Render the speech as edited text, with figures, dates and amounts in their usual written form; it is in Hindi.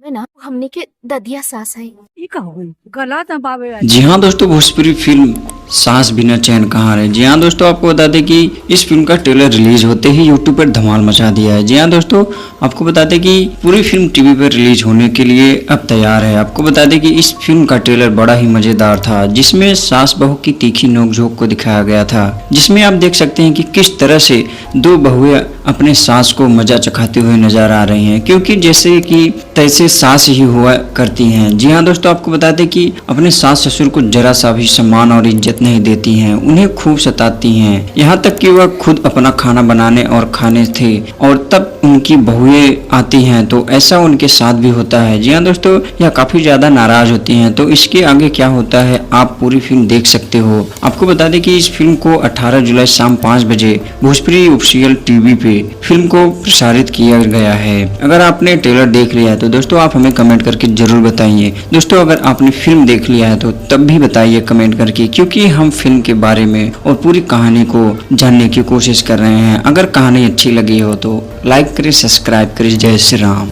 में ना हमने के ददिया सास है। ई का हो गई गला दबावे जी हाँ दोस्तों, भोजपुरी फिल्म सांस बिना चैन कहाँ रहे। जी हाँ दोस्तों, आपको बता दें कि इस फिल्म का ट्रेलर रिलीज होते ही यूट्यूब पर धमाल मचा दिया है। जी हाँ दोस्तों, आपको बता दें कि पूरी फिल्म टीवी पर रिलीज होने के लिए अब तैयार है। आपको बता दें कि इस फिल्म का ट्रेलर बड़ा ही मजेदार था, जिसमें सास बहू की तीखी नोकझोंक को दिखाया गया था, जिसमें आप देख सकते हैं कि किस तरह से दो बहुएं अपने सास को मजा चखाते हुए नजर आ रही हैं, क्योंकि जैसे कि तैसे सास ही हुआ करती हैं। जी हाँ दोस्तों, आपको बता दें कि अपने सास ससुर को जरा सा भी सम्मान और इज्जत नहीं देती हैं, उन्हें खूब सताती हैं, यहाँ तक कि वह खुद अपना खाना बनाने और खाने थे और तब उनकी बहुएं आती हैं तो ऐसा उनके साथ भी होता है। जी हाँ दोस्तों, यह काफी ज्यादा नाराज होती हैं। तो इसके आगे क्या होता है आप पूरी फिल्म देख सकते हो। आपको बता दें कि इस फिल्म को 18 जुलाई शाम 5 बजे भोजपुरी ऑफिशियल टीवी पे फिल्म को प्रसारित किया गया है। अगर आपने ट्रेलर देख लिया है तो दोस्तों आप हमें कमेंट करके जरूर बताइए। दोस्तों अगर आपने फिल्म देख लिया है तो तब भी बताइए कमेंट करके, क्योंकि हम फिल्म के बारे में और पूरी कहानी को जानने की कोशिश कर रहे हैं। अगर कहानी अच्छी लगी हो तो लाइक करें, सब्सक्राइब करें। जय श्री राम।